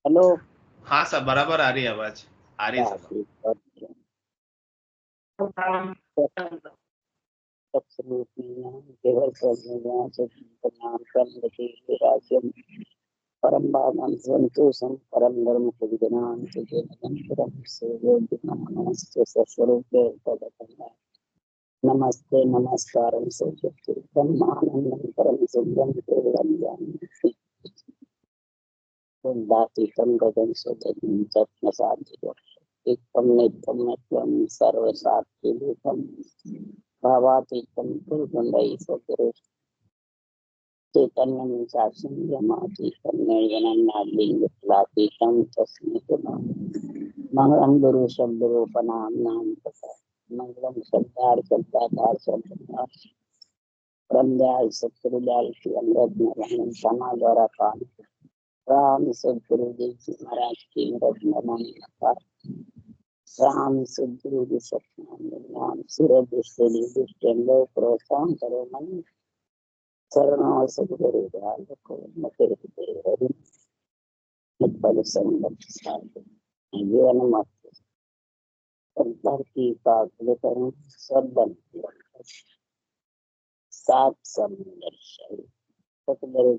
Hello. हाँ साहब, बराबर आ रही है आवाज। आ रही है क्या साहब। चीज कर रहे हैं? केवल प्रज्ञा प्रणाम कर्म के राज्यम परम भागम संतोषम परम धर्म विज्ञान तुझे निरंतरम से योग्य नमस्ते स्वस्वरूप नमस्ते नमस्कारम से ब्रह्मानंदम परम सुंदरम केवलम ज्ञान दातीतम गगन सदन तत्मसाधिगो एकम नित्यम नित्यम सर्वसाक्षिभूतम भावातीतम गुरुगुंडई सदगुरु चैतन्यम साक्षिम यमातीतम निर्गुणनादिंगलातीतम तस्मै गुणा मंगलम गुरु शब्द रूपनाम नाम प्रसाद मंगलम शब्दार शब्दाकार शब्दार ब्रह्मदयाल सतगुरुदयाल की अमृत में क्षमा द्वारा पान राम सदगुरु जी महाराज की रत्न राम सदगुरु जी सत्यनाम सूरज दुष्टेंद्र प्रोत्साहन करो मन शरण सदगुरु दयाल को मते हरि पद संगत जीवन मत संतर की कागल करूं सब बन सात समुद्र शरीर सतगुरु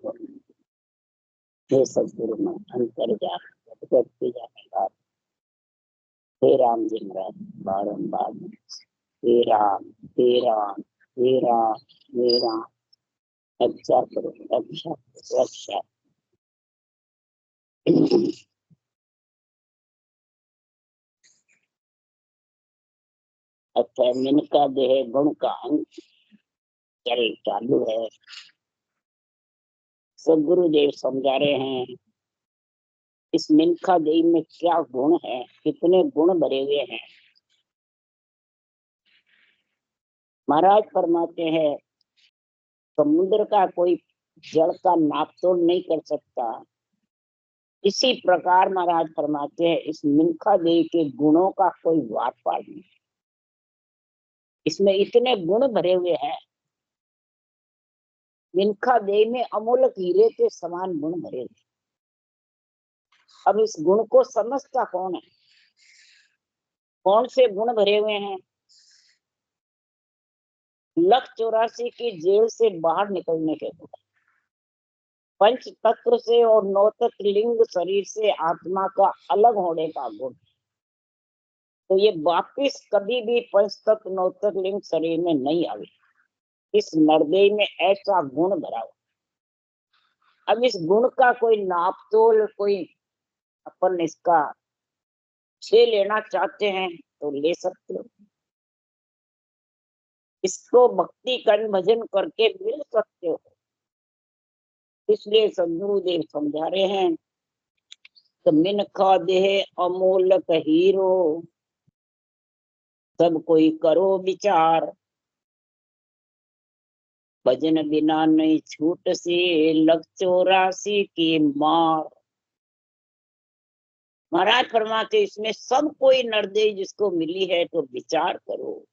हे सदगुरु में अंतर जा करते जाने का हे राम जी महाराज बारम्बार हे राम हे राम हे राम हे राम रक्षा करो रक्षा रक्षा। अच्छा मन का देह गुण का अंक चल चालू है। सदगुरुदेव समझा रहे हैं इस मिनखा देह में क्या गुण है, कितने गुण भरे हुए हैं। महाराज फरमाते हैं समुद्र का कोई जल का नापतोल नहीं कर सकता। इसी प्रकार महाराज फरमाते हैं इस मिनखा देह के गुणों का कोई वाट पार नहीं। इसमें इतने गुण भरे हुए हैं। मिनखा देह में अमूलक हीरे के समान गुण भरे हुए। अब इस गुण को समझता कौन है, कौन से गुण भरे हुए हैं। 184 की जेल से बाहर निकलने के बाद पंच तत्व से और 9 तत्व लिंग शरीर से आत्मा का अलग होने का गुण, तो ये वापिस कभी भी पंच तत्व 9 तत्व लिंग शरीर में नहीं आवे। इस नरदेह में ऐसा गुण भरा हुआ। अब इस गुण का कोई नापतोल, कोई अपन इसका छे लेना चाहते हैं तो ले सकते हो। इसको भक्ति कर्म भजन करके मिल सकते हो। इसलिए सदगुरुदेव समझा रहे हैं तो मिनखा देह अमूलक हीरो सब कोई करो विचार भजन बिना नहीं छूट से 184 की मार। महाराज फरमाते इसमें सब कोई नरदेह जिसको मिली है तो विचार करो।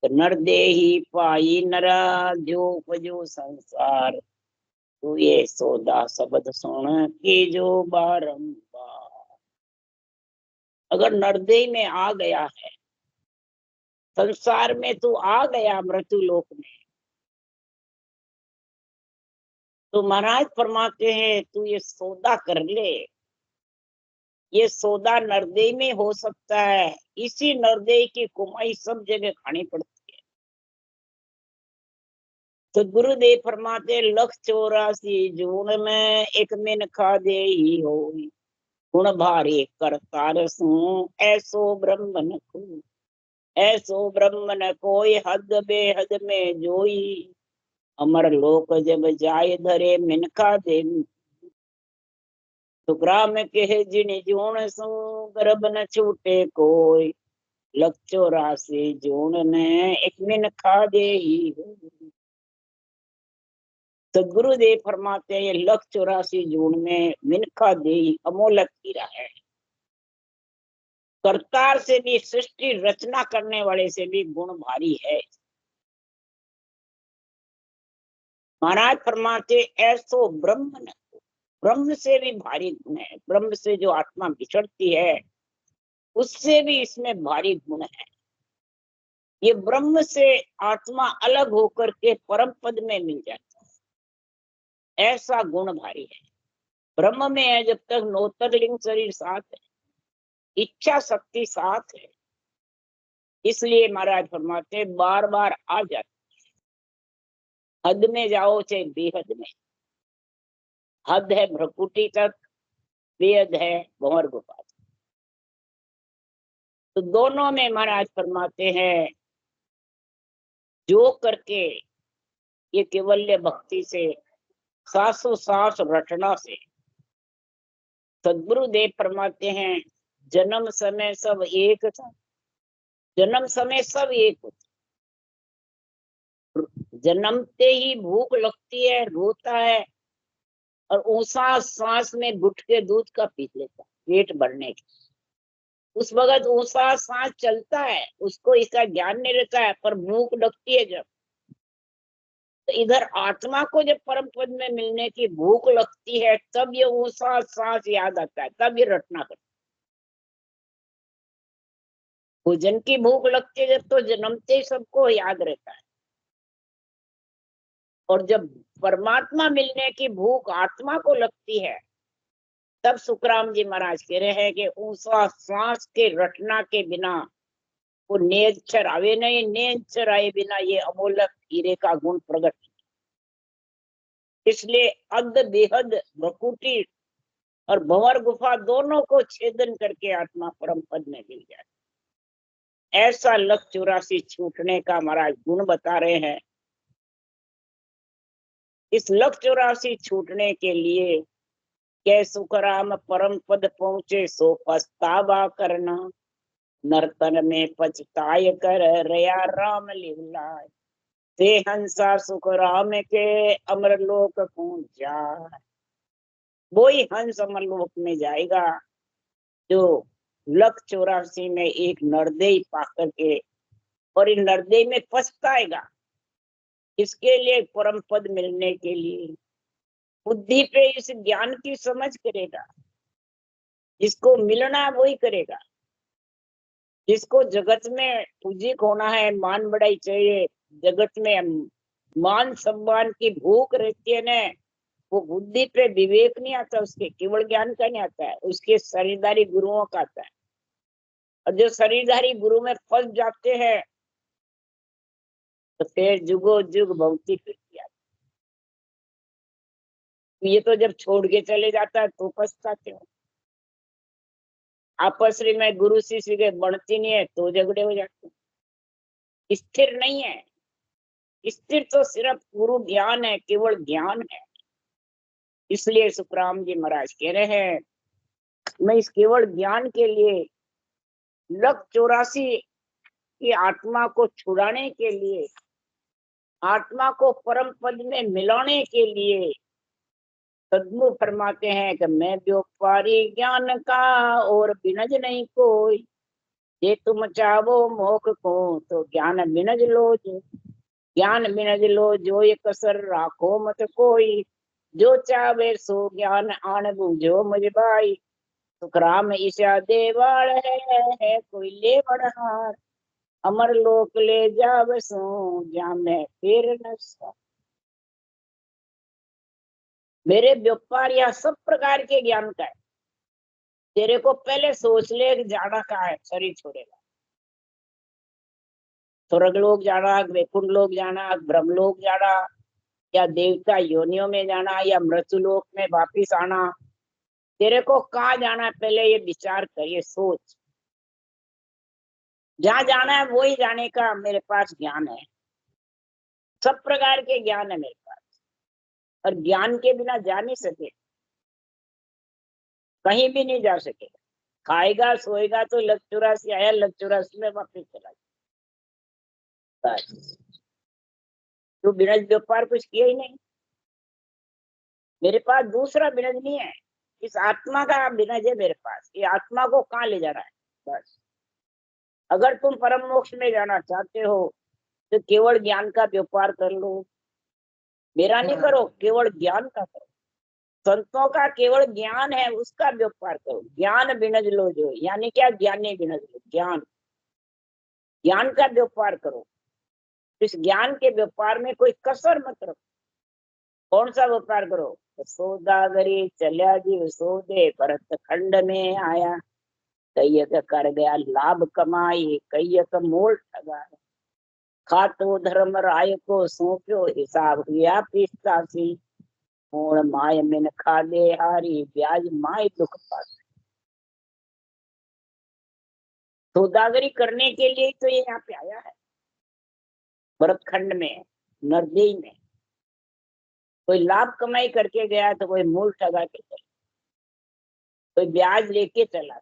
तो नरदेही पाई नरा जो उपजो संसार तू ये सौदा शब्द सुन के जो बारंबार। अगर नरदेही में आ गया है, संसार में तू आ गया मृत्यु लोक में, तो महाराज फरमाते हैं तू ये सौदा कर ले। ये सौदा नरदेह में हो सकता है। इसी नरदेह की कुमाई सब जगह खानी पड़ती है। तो गुरुदेव फरमाते 184 जून में एक मिनखा दे ही हो गुण भारी करतार सू ऐसो ब्रह्म न को ऐसो ब्रह्म न कोई हद बेहद में जोई अमर लोक जब जाय धरे मिनखा दे तो ग्राम के जिन जून सो गर्भ न छूटे कोई 184 जून ने एक मिनखा दे ही हो। तो गुरुदेव फरमाते हैं 184 जून में मिनखा दे अमोलक हीरा है। करतार से भी, सृष्टि रचना करने वाले से भी गुण भारी है। महाराज फरमाते ऐसो ब्रह्म न ब्रह्म से भी भारी गुण है। ब्रह्म से जो आत्मा बिछड़ती है उससे भी इसमें भारी गुण है। ये ब्रह्म से आत्मा अलग होकर के परम पद में मिल जाता है, ऐसा गुण भारी है। ब्रह्म में है जब तक नौतर लिंग शरीर साथ है, इच्छा शक्ति साथ है, इसलिए महाराज फरमाते बार बार आ जाते। हद में जाओ चाहे बेहद में, हद है भ्रकुटी तक, बेहद है भंवर गुफा। तो दोनों में महाराज फरमाते हैं जो करके ये केवल्य भक्ति से सासों सास रटना से, सदगुरुदेव फरमाते हैं जन्म समय सब एक था, जन्म समय सब एक होता, जन्मते ही भूख लगती है, रोता है और ऊंसा सांस में घुट के दूध का पी लेता पेट भरने के। उस वक्त ऊंसा सांस चलता है, उसको इसका ज्ञान नहीं रहता है, पर भूख लगती है जब, तो इधर आत्मा को जब परम पद में मिलने की भूख लगती है तब ये ऊंसा सांस याद आता है, तब ये रटना करता है। भोजन की भूख लगती है जब, तो जन्मते ही सबको याद रहता है। और जब परमात्मा मिलने की भूख आत्मा को लगती है तब सुखराम जी महाराज कह रहे हैं कि ऊंसा सांस के रटना के बिना वो नेच्छर आवे नहीं, नेच्छर आए बिना ये अमोलक हीरे का गुण प्रकट। इसलिए अद्ध बेहद भ्रकुटी और भंवर गुफा दोनों को छेदन करके आत्मा परम पद में मिल जाए। ऐसा लक्ष्य 84 छूटने का महाराज गुण बता रहे हैं। इस लक्ष्य 84 छूटने के लिए के सुखराम परम पद पहुंचे सो पछतावा करना, नर्तन में पछताय कर रया राम लीलाय, ते हंसा सुखराम के अमरलोक पहुंच जाए। वो ही हंस अमरलोक में जाएगा जो लक्ष्य 84 में एक नरदेई पाकर के, और इन नरदेई में पछताएगा। इसके लिए परम पद मिलने के लिए बुद्धि पे इस ज्ञान की समझ करेगा, जिसको मिलना वही करेगा। जिसको जगत में पूजिक होना है, मान बढ़ाई चाहिए, जगत में मान सम्मान की भूख रहती है ना, वो बुद्धि पे विवेक नहीं आता, उसके केवल ज्ञान का नहीं आता है, उसके शरीरधारी गुरुओं का आता है। और जो शरीरधारी गुरु में फंस जाते हैं तो फिर जुगो जुग भौतिक विद्या। ये तो जब छोड़ के चले जाता है तो पछताते हो। आपस में गुरु शिष्य के बढ़ती नहीं है तो झगड़े हो जाते हैं। स्थिर नहीं है, स्थिर तो सिर्फ गुरु ज्ञान है, केवल ज्ञान है। इसलिए सुखराम जी महाराज कह रहे हैं मैं इस केवल ज्ञान के लिए लक्ष्य 84 की आत्मा को छुड़ाने के लिए, आत्मा को परम पद में मिलाने के लिए सदगुरु फरमाते हैं कि मैं व्यापारी ज्ञान का और बिनज नहीं कोई, जे तुम चाहो मोख को तो ज्ञान बिनज लो, जो ज्ञान बिनज लो, जो ये कसर राखो मत कोई, जो चाहे सो ज्ञान आन बूझो मुझ भाई। सुखराम ईशा देवाल है कोई ले बड़हार, अमर लोक ले जाव सो जा मैं फिर न सा। मेरे व्यापार या सब प्रकार के ज्ञान का है। तेरे को पहले सोच ले कि जाना कहाँ है, शरीर छोड़ेगा। स्वर्ग लोक जाना, वैकुंठ लोक जाना, ब्रह्मलोक जाना, या देवता योनियों में जाना, या मृत्युलोक में वापिस आना, तेरे को कहाँ जाना है पहले ये विचार कर, ये सोच। जहाँ जाना है वही जाने का मेरे पास ज्ञान है, सब प्रकार के ज्ञान है मेरे पास, और ज्ञान के बिना जा नहीं सके, कहीं भी नहीं जा सकेगा। खाएगा सोएगा तो लक्ष्य 84 आया, लक्ष्य 84 में वापिस चला जाए। तो बिनज व्यापार कुछ किया ही नहीं। मेरे पास दूसरा बिनज नहीं है, इस आत्मा का बिनज है मेरे पास। ये आत्मा को कहाँ ले जाना है बस। अगर तुम परम मोक्ष में जाना चाहते हो तो केवल ज्ञान का व्यापार कर लो, मेरा नहीं करो, केवल ज्ञान का करो। संतों का केवल ज्ञान है, उसका व्यापार करो। ज्ञान बिनज लो जो, यानी क्या, ज्ञानी बिनज लो, ज्ञान, ज्ञान का व्यापार करो। इस ज्ञान के व्यापार में कोई कसर मत रखो। कौन सा व्यापार करो? तो सौदागरी चलिया जी सौदे, भरत खंड में आया, कईयक कर गया लाभ कमाई, कईयक मोल ठगा, खातो धर्म राय को सौंप्यो, हिसाब किया पिस्तासी, मोड़ माय मिन खादे हारी, ब्याज माय दुख पास। सौदागरी करने के लिए तो ये यहाँ पे आया है, भरतखंड में, नरदेई में। कोई लाभ कमाई करके गया तो कोई मूल ठगा के चला, कोई ब्याज लेके चला।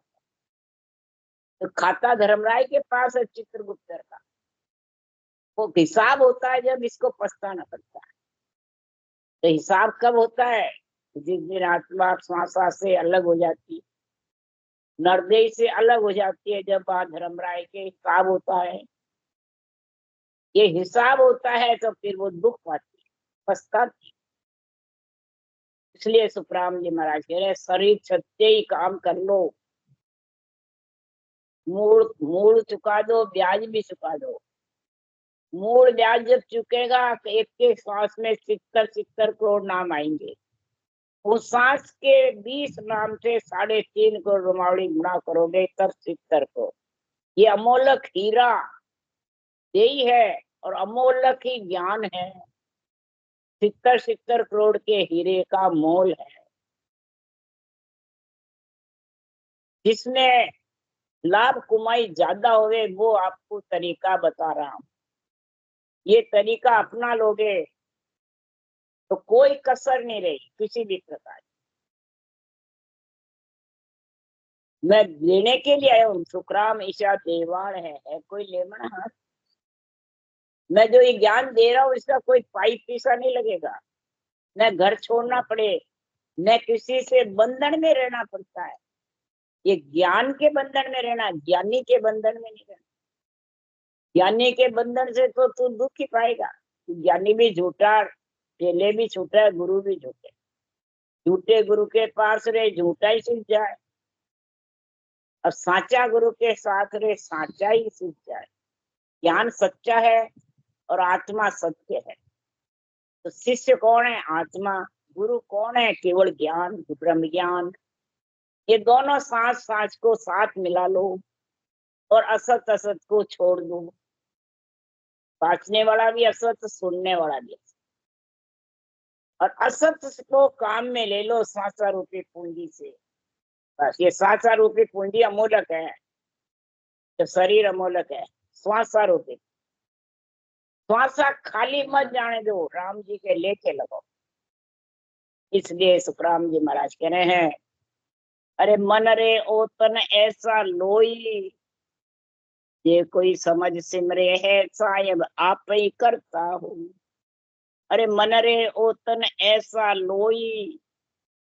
तो खाता धर्मराय के पास है चित्रगुप्त का। वो हिसाब होता है जब इसको पछताना पड़ता है। तो हिसाब कब होता है? जिस दिन आत्मा श्वासा से अलग हो जाती है, नरदेई से अलग हो जाती है, जब बात धर्मराय के हिसाब होता है, ये हिसाब होता है, तो फिर वो दुख पाती है, पछताती। इसलिए सुखराम जी महाराज कह रहे शरीर सत्य ही काम कर लो, मूल मूल चुका दो, ब्याज भी चुका दो। मूल ब्याज जब चुकेगा तो एक के सांस में 70 करोड़ नाम आएंगे। उस सांस के 20 नाम से 3.5 करोड़ रुमावड़ी गुणा करोगे तब 70 करोड़। ये अमोलक हीरा यही है, और अमोलक ही ज्ञान है। 70 करोड़ के हीरे का मोल है। जिसमें लाभ कमाई ज्यादा होवे वो आपको तरीका बता रहा हूं। ये तरीका अपना लोगे तो कोई कसर नहीं रही किसी भी प्रकार। मैं लेने के लिए आया हूँ, सुखराम ईशा देवान है कोई लेमन हाथ। मैं जो ये ज्ञान दे रहा हूँ इसका कोई पाई पैसा नहीं लगेगा, न घर छोड़ना पड़े, न किसी से बंधन में रहना पड़ता है। ये ज्ञान के बंधन में रहना, ज्ञानी के बंधन में नहीं रहना। ज्ञानी के बंधन से तो तू दुख ही पाएगा। ज्ञानी भी झूठा, चेले भी झूठा, गुरु भी झूठे। झूठे गुरु के पास रहे झूठा ही सीख जाए, और साचा गुरु के साथ रहे साचा ही सीख जाए। ज्ञान सच्चा है और आत्मा सत्य है। तो शिष्य कौन है? आत्मा। गुरु कौन है? केवल ज्ञान, ब्रह्म ज्ञान। ये दोनों सांस सांस को साथ मिला लो और असत असत को छोड़ दो। बांचने वाला भी असत, सुनने वाला भी असत, और असत को काम में ले लो सांसा रूपी पूंजी से। बस ये सांसा रूपी पूंजी अमूलक है, तो शरीर अमूलक है। श्वासा रूपी श्वासा खाली मत जाने दो, राम जी के लेके लगो। इसलिए सुखराम जी महाराज कह रहे हैं, अरे मन रे ओ तन ऐसा लोई, ये कोई समझ सिमरे है साहेब आप ही करता हूँ। अरे मन रे ओ तन ऐसा लोई,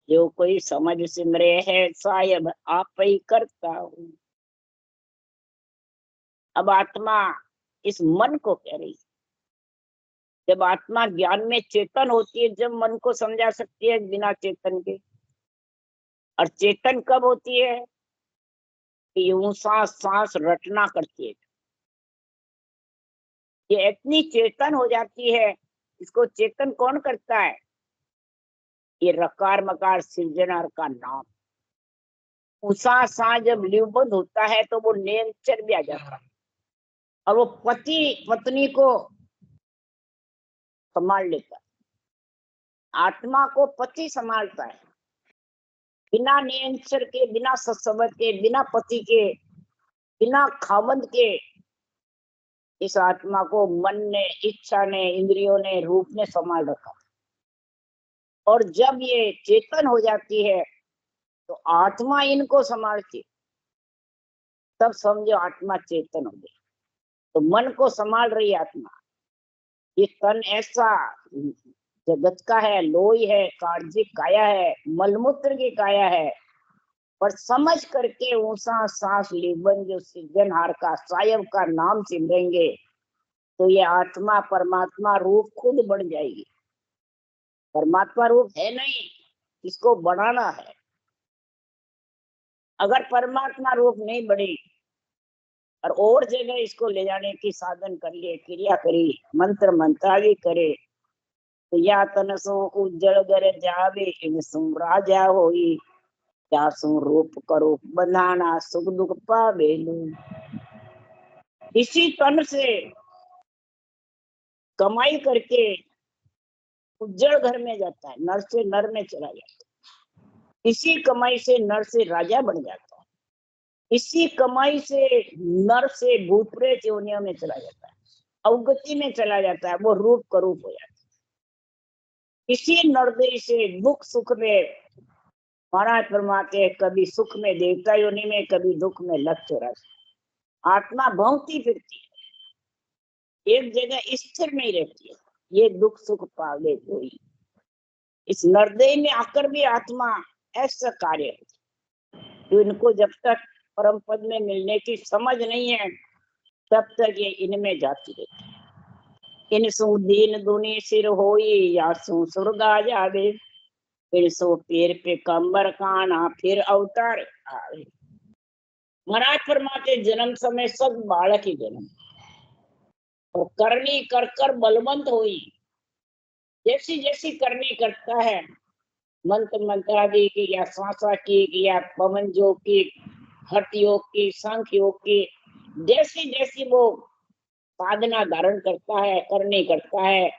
जो कोई समझ सिमरे है साहेब आप ही करता हूँ। अब आत्मा इस मन को कह रही, जब आत्मा ज्ञान में चेतन होती है, जब मन को समझा सकती है बिना चेतन के। और चेतन कब होती है? कि यूं सांस सांस रटना करती है, ये इतनी चेतन हो जाती है। इसको चेतन कौन करता है? ये रकार मकार सृजनहार का नाम। उषा सा जब लिवबंद होता है तो वो नेचर भी आ जाता है, और वो पति पत्नी को संभाल लेता है। आत्मा को पति संभालता है। बिना नेचर के, बिना सत्संग के, बिना पति के, बिना खामंद के, इस आत्मा को मन ने, इच्छा ने, इंद्रियों ने, रूप ने संभाल रखा। और जब ये चेतन हो जाती है तो आत्मा इनको संभालती, तब समझो आत्मा चेतन हो गई। तो मन को संभाल रही आत्मा। ये तन ऐसा जगत का है, लोई है, कार्जिक काया है, मलमूत्र की काया है, पर समझ करके ऊंसा सांस लेबन जो सृजनहार का सायब का नाम सिमरेंगे तो ये आत्मा परमात्मा रूप खुद बढ़ जाएगी। परमात्मा रूप है नहीं, इसको बढ़ाना है। अगर परमात्मा रूप नहीं बढ़ी और जगह इसको ले जाने की साधन कर लिए, क्रिया करी, मंत्र मंत्रादि करे, तो या तन सो उज्जवल गर जावे इन सुम राजा होई, क्या सु रूप करो बंधाना सुख दुख पावे। इसी तन से कमाई करके उज्जवल घर में जाता है, नर से नर में चला जाता है। इसी कमाई से नर से राजा बन जाता है। इसी कमाई से नर से भूत प्रेत योनियों में चला जाता है, अवगति में चला जाता है, वो रूप का रूप हो जाता है। इसी नरदेह से दुख सुख में महाराज फरमाते हैं, कभी सुख में देवता योनि में, कभी दुख में लक्ष्य रस। आत्मा भौंकती फिरती है, एक जगह स्थिर नहीं रहती है। ये दुख सुख पावे कोई, इस नरदेह में आकर भी आत्मा ऐसा कार्य, तो इनको जब तक परम पद में मिलने की समझ नहीं है, तब तक ये इनमें जाती रहती। इन सु दीन दुनी सिर होई, या सु स्वर्ग आ जावे, फिर सो पैर पे कंबर काना, फिर अवतार आवे। महाराज फरमाते जन्म समय सब बालक ही जन्म, और करनी कर कर बलवंत हुई। जैसी जैसी करनी करता है, मंत्र मंत्रादि की या श्वासा की या पवन योग की, हठ योग की, सांख्य योग की, जैसी जैसी वो साधना धारण करता है, करनी करता है,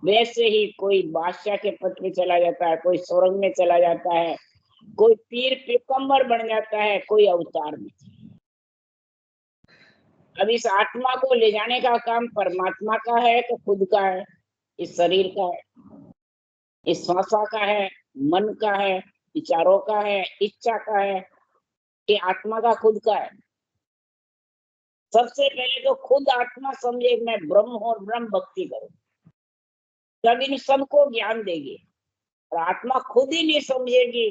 वैसे ही कोई बादशाह के पद पे चला जाता है, कोई स्वर्ग में चला जाता है, कोई पीर पैगंबर बन जाता है, कोई अवतार में। अब इस आत्मा को ले जाने का काम परमात्मा का है तो खुद का है, इस शरीर का है, इस श्वासा का है, मन का है, विचारों का है, इच्छा का है, ये आत्मा का खुद का है। सबसे पहले तो खुद आत्मा समझे मैं ब्रह्म हूं और ब्रह्म भक्ति करूं, तब इन सबको ज्ञान देगी। और आत्मा खुद ही नहीं समझेगी,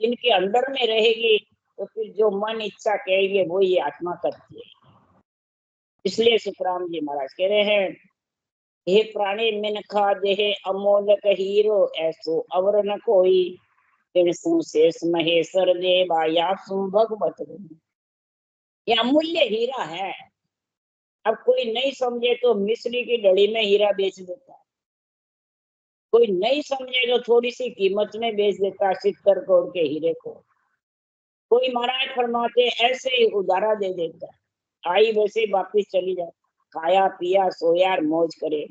इनके अंदर में रहेगी, तो फिर जो मन इच्छा कहेगी वो ये आत्मा करती है। इसलिए सुखराम जी महाराज कह रहे हैं, हे प्राणी मिनखा देहे अमोलक हीरो, ऐसो अवर न कोई, शेष महेश्वर देवा या भगवत। ये अमूल्य हीरा है। अब कोई नहीं समझे तो मिस्री की डड़ी में हीरा बेच देता है, कोई नहीं समझे तो थोड़ी सी कीमत में बेच देता है 70 करोड़ के हीरे को। कोई महाराज फरमाते ऐसे ही उधारा दे देता है, आई वैसे ही वापिस चली जाए, खाया पिया सोया मौज करे,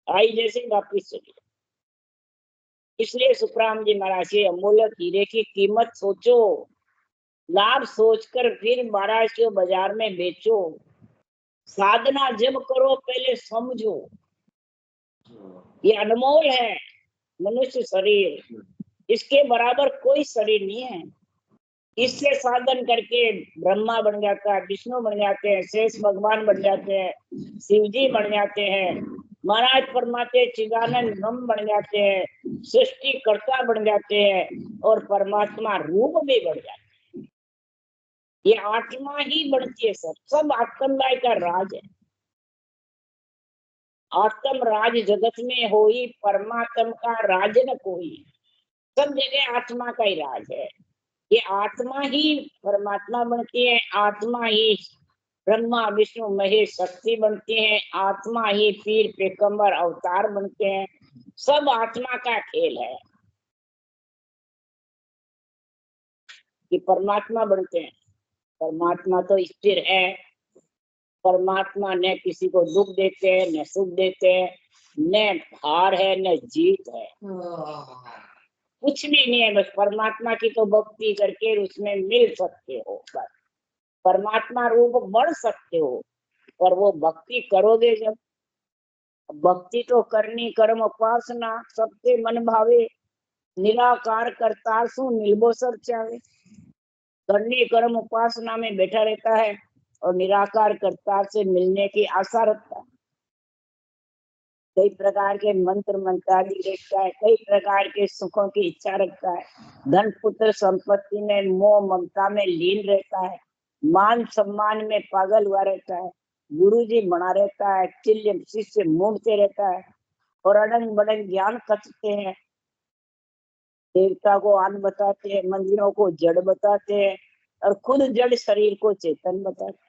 आई जैसे ही वापिस चली जाए। इसलिए सुखराम जी महाराज के अमूल्य हीरे की कीमत सोचो, लाभ सोचकर फिर महाराज के बाजार में बेचो। साधना जब करो पहले समझो, ये अनमोल है मनुष्य शरीर, इसके बराबर कोई शरीर नहीं है। इससे साधन करके ब्रह्मा बन जाता है, विष्णु बन जाते हैं, शेष भगवान बन जाते हैं, शिव जी बन जाते हैं, महाराज परमात्मा चिदानंद ब्रह्म बन जाते हैं, सृष्टि कर्ता बन जाते हैं, और परमात्मा रूप भी बढ़ जाते हैं। ये आत्मा ही बढ़ती है। सब आत्मराय का राज है। आत्म राज जगत में होई, परमात्म का राज न कोई। सब जगह आत्मा का ही राज है। ये आत्मा ही परमात्मा बनती है, आत्मा ही ब्रह्मा विष्णु महेश शक्ति बनते हैं, आत्मा ही पीर पैगंबर अवतार बनते हैं। सब आत्मा का खेल है कि परमात्मा बनते हैं। परमात्मा तो स्थिर है। परमात्मा न किसी को दुख देते हैं, न सुख देते हैं, न हार है न जीत है, कुछ भी नहीं है। बस परमात्मा की तो भक्ति करके उसमें मिल सकते हो, बस परमात्मा रूप बढ़ सकते हो। पर वो भक्ति करोगे जब, भक्ति तो करनी कर्म उपासना सबके मन भावे, निराकार करता सु निलबो सर चावे। करनी कर्म उपासना में बैठा रहता है और निराकार करता से मिलने की आशा रखता है। कई प्रकार के मंत्र मंत्रादि रखता है, कई प्रकार के सुखों की इच्छा रखता है, धन पुत्र संपत्ति में मोह ममता में लीन रहता है, मान सम्मान में पागल हुआ रहता है, गुरु जी बना रहता है, चिल्य शिष्य मूंगते रहता है, और अड़ंग बड़ंग ज्ञान कचते हैं। देवता को अन्न बताते हैं, मंदिरों को जड़ बताते हैं, और खुद जड़ शरीर को चेतन बताते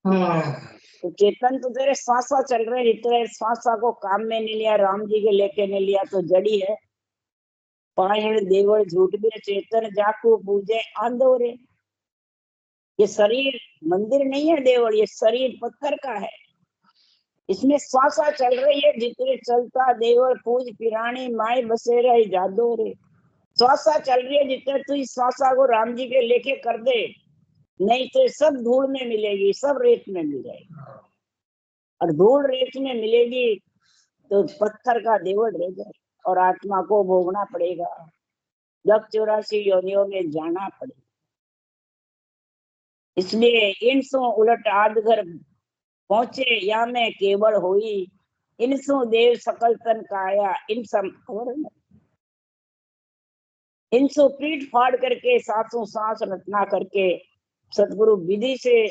हैं। तो चेतन तो तेरे श्वासा चल रहे, तेरे श्वासा को काम में नहीं लिया, राम जी के लेके नहीं लिया तो जड़ी है। पायण देवल झूठ भी चेतन जाकू पूजे आंदोरे। ये शरीर मंदिर नहीं है देवल, ये शरीर पत्थर का है। इसमें श्वासा चल रही है, जितने चलता देवल पूज पिरानी माई बसे रहे जादो रे। श्वासा चल रही है, जितने तू इस श्वासा को राम जी के लेके कर दे, नहीं तो सब धूल में मिलेगी, सब रेत में मिल जाएगी। और धूल रेत में मिलेगी तो पत्थर का देवल रह जाए, और आत्मा को भोगना पड़ेगा, 84 योनियों में जाना पड़ेगा। इसलिए इनसो उलट आदगर पहुंचे या में केवल हुई, इनसो देव सकल तन काया, इन सम इनसो पीठ फाड़ करके सांसों सांस रचना करके सतगुरु विधि से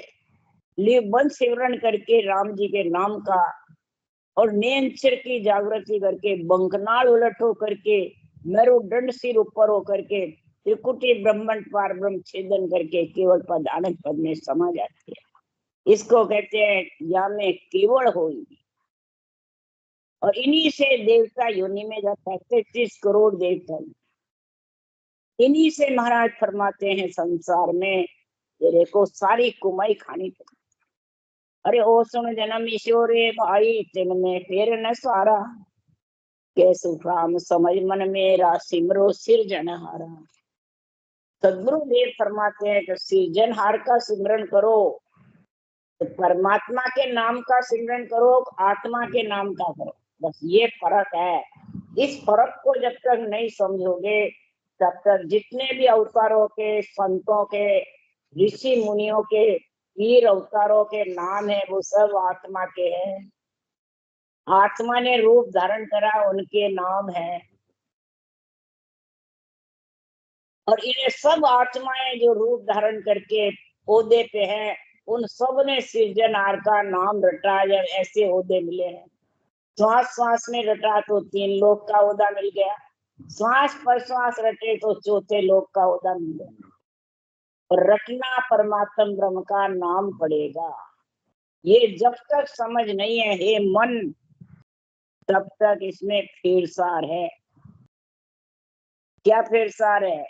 बंद सिमरन करके राम जी के नाम का, और नेंचर की जागृति करके बंकनाल उलट हो करके मेरुदंड सिर ऊपर हो करके त्रिकुटी ब्रह्मांड पार ब्रह्म छेदन करके केवल पद आनंद पद में समा जाती है। इसको कहते हैं या में केवल होई। और इन्हीं से देवता योनि में जाता है, 33 करोड़ देवता। इन्हीं से महाराज फरमाते हैं संसार में तेरे को सारी कुमाई खानी पड़ी। अरे ओ सुन जन्म ईश्वरे भाई तिन में फिर न सारा, कैसु राम समझ मन मेरा सिमरो सिरजनहारा। सदगुरु देव फरमाते हैं कि सृजनहार का सिमरन करो, तो परमात्मा के नाम का सिमरन करो, आत्मा के नाम का करो, बस ये फर्क है। इस फर्क को जब तक नहीं समझोगे तब तक जितने भी अवतारों के, संतों के, ऋषि मुनियों के, वीर अवतारों के नाम है वो सब आत्मा के हैं। आत्मा ने रूप धारण करा, उनके नाम है। और इन्हें सब आत्माएं जो रूप धारण करके ओहदे पे है, उन सब ने सृजनहार का नाम रटा। जब ऐसे ओहदे मिले हैं, श्वास श्वास में रटा तो 3 लोक का ओहदा मिल गया, श्वास पर श्वास रटे तो 4थे लोक का ओहदा मिल गया। और रटना परमात्म ब्रह्म का नाम पड़ेगा। ये जब तक समझ नहीं है हे मन, तब तक इसमें फेरसार है। क्या फेरसार है?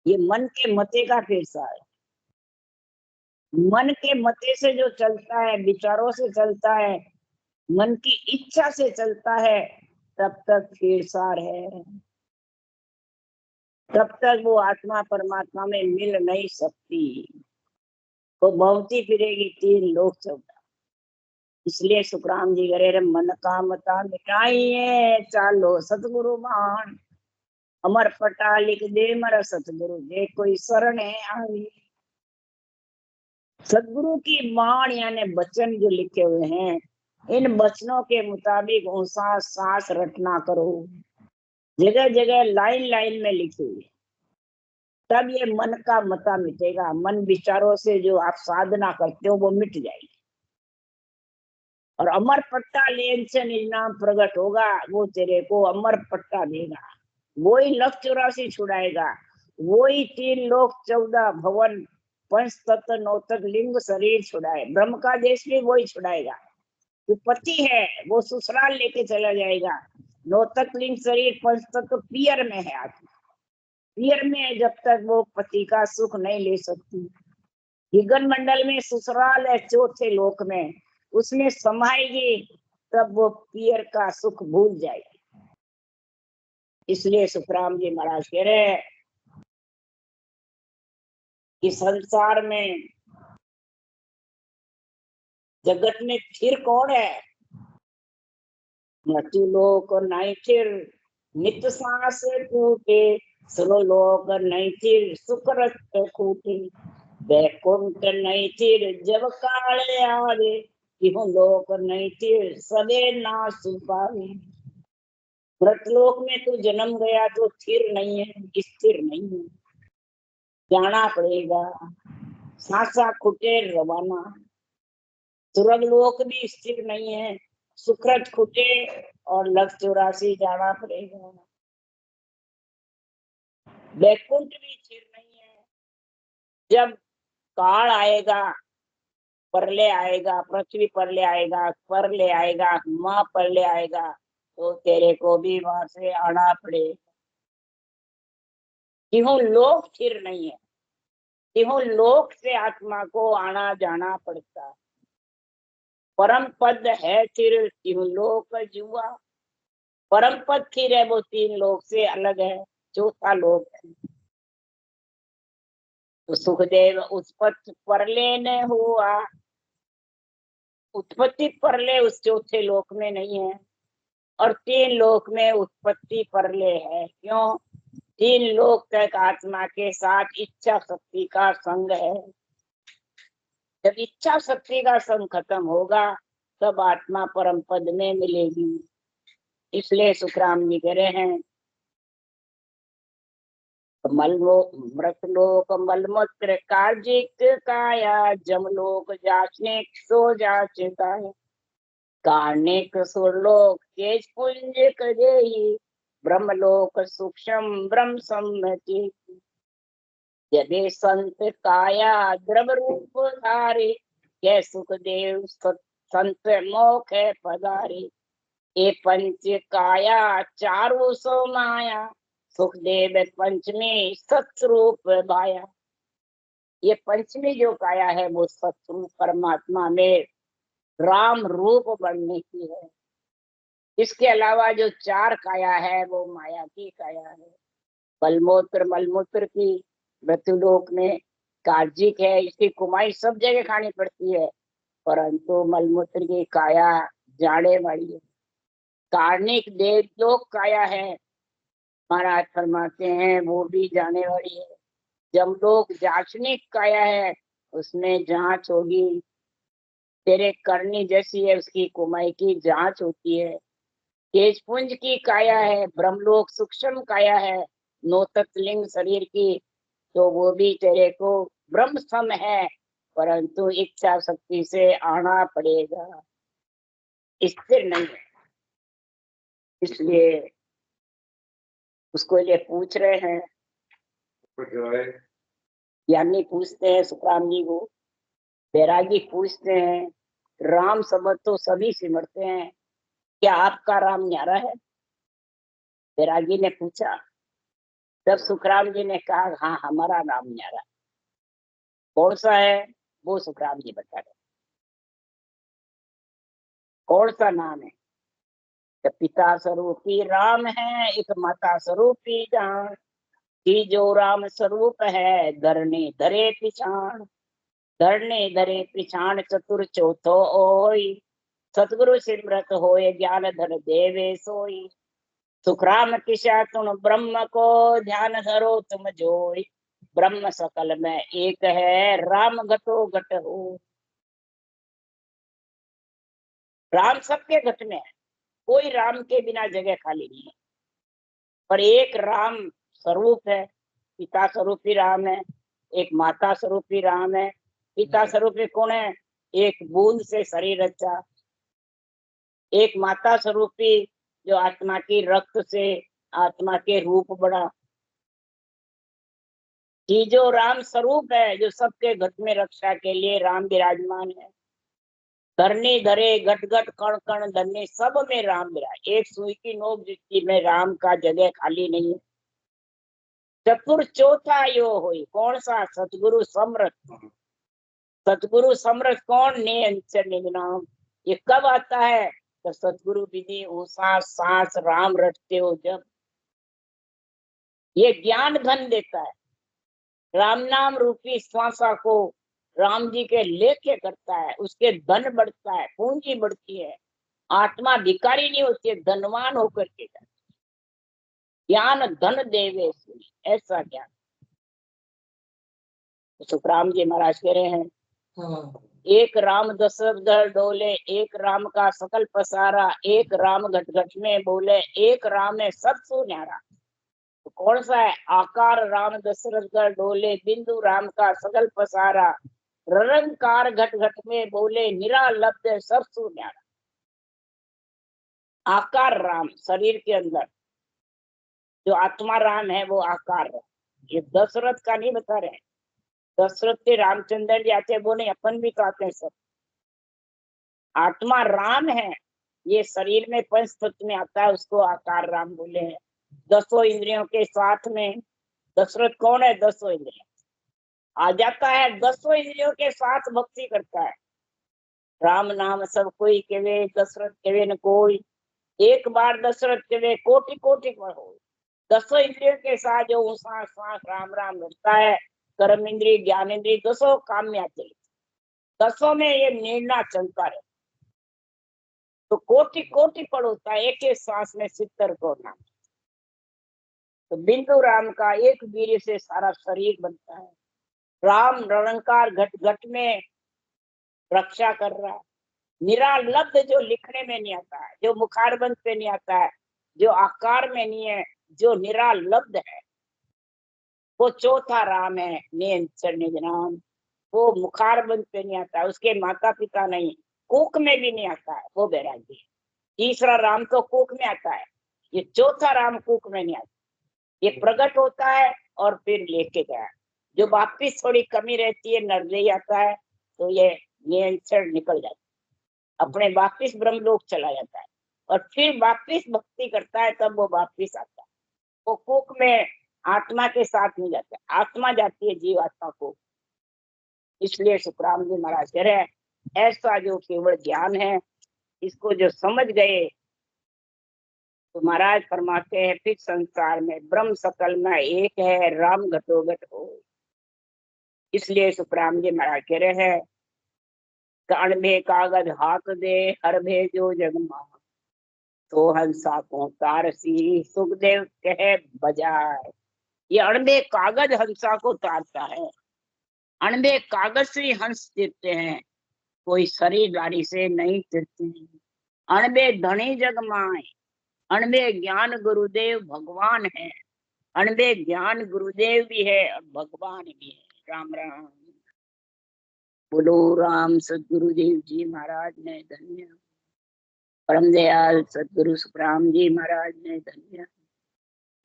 ये मन के मते का फेरसार है। मन के मते से जो चलता है, विचारों से चलता है, मन की इच्छा से चलता है, तब तक फेरसार है। तब तक वो आत्मा परमात्मा में मिल नहीं सकती, वो भवती फिरेगी 3 लोक 14। इसलिए सुखराम जी करे रे मन का मता मिटाइए, चालो सतगुरु मान, अमर पटा लिख दे मर सतगुरु दे कोई शरण आई। सतगुरु की बाण यानी वचन जो लिखे हुए हैं, इन वचनों के मुताबिक सांस सांस रटना करो। जगह जगह लाइन लाइन में लिखी हुई, तब ये मन का मता मिटेगा। मन विचारों से जो आप साधना करते हो वो मिट जाएगी। और अमर पट्टा लेन से निज नाम प्रकट होगा, वो तेरे को अमर पट्टा देगा। वही लख 84 छुड़ाएगा, वही 3 लोक 14 भवन 5 तत्व 9 तक लिंग शरीर छुड़ाए। ब्रह्म का देश भी वही छुड़ाएगा। जो पति है वो ससुराल लेके चला जाएगा। 9 तक लिंग शरीर 5 तत्व पियर में है आत्मा। पियर में जब तक वो पति का सुख नहीं ले सकती। हिगन मंडल में ससुराल है 4थे लोक में, उसमें समाएगी, तब वो पियर का सुख भूल जाएगी। इसलिए सुखराम जी महाराज कह रहे हैं कि संसार में, जगत में फिर कौन है? मृत्यु लोक नहीं फिर, नित सांस टूटे, सुनो लोक नहीं फिर, सुकृत खूटे, वैकुंठ नहीं फिर, जब काले आवे, इहो लोक नहीं फिर, सबे नाश पावे। मृतलोक में तो जन्म गया तो स्थिर नहीं है, स्थिर नहीं है, जाना पड़ेगा। सांसा खुटे रवाना। सुरग लोक भी स्थिर नहीं है, सुकृत खुटे और लख 84 जाना पड़ेगा। बैकुंठ भी स्थिर नहीं है। जब काल आएगा, प्रलय आएगा, पृथ्वी प्रलय आएगा, प्रलय आएगा, महाप्रलय आएगा, तो तेरे को भी वहां से आना पड़ेगा। क्यों लोक स्थिर नहीं है, क्यों लोक से आत्मा को आना जाना पड़ता है। परम पद है स्थिर, क्यों लोक जुआ। परम पद स्थिर है, वो तीन लोक से अलग है, चौथा लोक है। तो सुखदेव उत्पत्ति प्रलय न हुआ, उत्पत्ति प्रलय उस चौथे लोक में नहीं है, और तीन लोक में उत्पत्ति प्रलय है। क्यों? तीन लोक तक आत्मा के साथ इच्छा शक्ति का संग है। जब इच्छा शक्ति का संग खत्म होगा, तब आत्मा परम पद में मिलेगी। इसलिए सुखराम जी कह रहे हैं, मृतलोक मलमूत्र कार्जिक काया, जमलोक जाचने सो जाचता है। कार्णिक सुरलोक तेज पुंज करेही, ब्रह्मलोक सूक्ष्म ब्रह्म सम्मति। यदि संत काया द्रव रूप धारे, ये सुखदेव संत मोख पधारे। ये पंच काया चारों सो माया, सुखदेव पंचमी सत्स्वरूप भाया। ये पंचमी जो काया है वो सत्स्वरूप परमात्मा में राम रूप बनने की है। इसके अलावा जो चार काया है वो माया की काया है। मलमूत्र, मलमूत्र की मृत्युलोक में कार्जिक है, इसकी कुमाई सब जगह खानी पड़ती है, परंतु मलमूत्र की काया जाने वाली है। कार्णिक देवलोक काया है, महाराज फरमाते हैं वो भी जाने वाली है। जमलोक जाचनिक काया है, उसमें जांच होगी, तेरे करनी जैसी है उसकी कुमाई की जांच होती है। तेजपुंज की काया है, ब्रह्मलोक सूक्ष्म काया है, नौ तत्लिंग शरीर की, तो वो भी तेरे को ब्रह्म सम है, परंतु इच्छा शक्ति से आना पड़ेगा, स्थिर नहीं है। इसलिए उसको ये पूछ रहे हैं, ज्ञानी पूछते हैं सुखराम जी को, बैरागी पूछते हैं, राम शब्द तो सभी सिमरते हैं, क्या आपका राम न्यारा है? बैरागी ने पूछा। तब सुखराम जी ने कहा, हाँ हमारा राम न्यारा। कौन सा है? वो सुखराम जी बता रहे। कौन सा नाम है? तो पिता स्वरूपी राम है, एक माता स्वरूपी जान, कि जो राम स्वरूप है धरने धरे पिछाण। धरने धरे पिछाण चतुर चौथो ओई, सतगुरु सिमरत होए ज्ञान धर देवे सोई। सुखराम किशा तुम ब्रह्म को ध्यान धरो तुम जोई, ब्रह्म सकल में एक है राम घटो घट हो। राम सबके घट में है, कोई राम के बिना जगह खाली नहीं है, पर एक राम स्वरूप है। पिता स्वरूपी राम है, एक माता स्वरूपी राम है। पिता स्वरूपी कौन है? एक बूंद से शरीर रचा। एक माता स्वरूपी जो आत्मा की रक्त से आत्मा के रूप बढ़ा। कि जो राम स्वरूप है, जो सबके घट में रक्षा के लिए राम विराजमान है। धरनी धरे घट घट कण कण धरनी, सब में राम विराज। एक सुई की नोक जितनी में राम का जगह खाली नहीं है। चतुर चौथा यो हुई, कौन सा? सतगुरु समरथ। सतगुरु समरथ कौन? ने अंचर निगनाम। ये कब आता है? तो सतगुरु विधि ऊषा सांस राम रटते हो जब, ये ज्ञान धन देता है। राम नाम रूपी श्वासा को राम जी के लेके करता है, उसके धन बढ़ता है, पूंजी बढ़ती है। आत्मा भिखारी नहीं होती है, धनवान होकर के जाती। ज्ञान धन देवे, ऐसा ज्ञान। सुखराम जी महाराज कह रहे हैं, एक राम दशरथ डोले, एक राम का सकल पसारा, एक राम घट घट में बोले, एक राम है सब सो न्यारा। तो कौन सा है? आकार राम दशरथ डोले, बिंदु राम का सकल पसारा, रंकार घट घट में बोले, निरालब्ध सब सो न्यारा। आकार राम शरीर के अंदर, जो आत्मा राम है वो आकार है। ये दशरथ का नहीं बता रहे, दशरथ के रामचंद्र जी आते वो नहीं, अपन भी कहते हैं सब। आत्मा राम है, ये शरीर में पंच तत्व में आता है, उसको आकार राम बोले हैं। 10 इंद्रियों के साथ में दशरथ कौन है? 10 इंद्रियों आ जाता है, 10 इंद्रियों के साथ भक्ति करता है। राम नाम सब कोई केवे, दशरथ केवे न कोई, एक बार दशरथ केवे कोटि कोटि पर हो। 10 इंद्रियों के साथ जो सांस सांस राम राम लड़ता है, कर्म इंद्रिय ज्ञान इंद्रिय 10 काम में आते, 10 में ये निर्णय चलता रहे, तो कोटि कोटि पर होता है, एक एक सांस में 70 को नाम। तो बिंदु राम का एक वीर्य से सारा शरीर बनता है। राम निरंकार घट घट में रक्षा कर रहा है। निरालब्ध जो लिखने में नहीं आता है, जो मुखारबंद पे नहीं आता है, जो आकार में नहीं है, जो निरालब्ध है, वो चौथा राम है। नियंत्रण निज नाम, वो मुखारबंद पे नहीं आता है, उसके माता पिता नहीं, कुक में भी नहीं आता है, वो बैरागी है। तीसरा राम तो कुक में आता है, ये चौथा राम कुक में नहीं आता। ये प्रकट होता है और फिर लेके गया, जो वापिस थोड़ी कमी रहती है, नरदई आता है, तो ये नियंत्रण निकल जाता है, अपने वापिस ब्रह्मलोक चला जाता है, और फिर वापिस भक्ति करता है, तब वो वापिस आता है। वो कुक में आत्मा के साथ नहीं जाता, आत्मा जाती है जीव आत्मा को। इसलिए सुखराम जी महाराज कह रहे हैं, ऐसा जो केवल ज्ञान है, इसको जो समझ गए, तो महाराज फरमाते हैं फिर संसार में ब्रह्म सकल में एक है, राम घटोघट हो। इसलिए सुखराम जी महाराज कह रहे हैं, कान में कागज हाथ दे, हर भेजो जगमा, तो हंसा को तारसी, सुखदेव कहे बजाए। ये अणबे कागज हंसा को तारता है, अणबे कागज से हंस तिरते हैं, कोई शरीर दारी से नहीं तिरते हैं। अणबे धनी जगमाए, अणबे ज्ञान गुरुदेव भगवान है, अणबे ज्ञान गुरुदेव भी है और भगवान भी है। राम राम बोलो, राम सदगुरुदेव जी महाराज ने धन्य, परम दयाल सदगुरु सुखराम जी महाराज ने धन्य,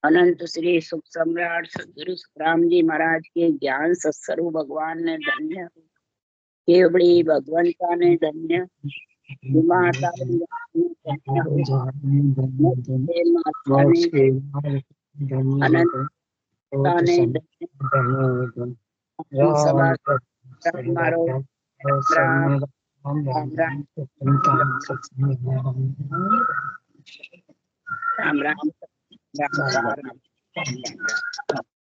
अनंत श्री सुख सम्राट सदगुरु सुखराम जी महाराज के ज्ञान सत्स्वरूप भगवान ने धन्य, केवड़ी भगवंता ने धन्य, माता राम राम राम राम।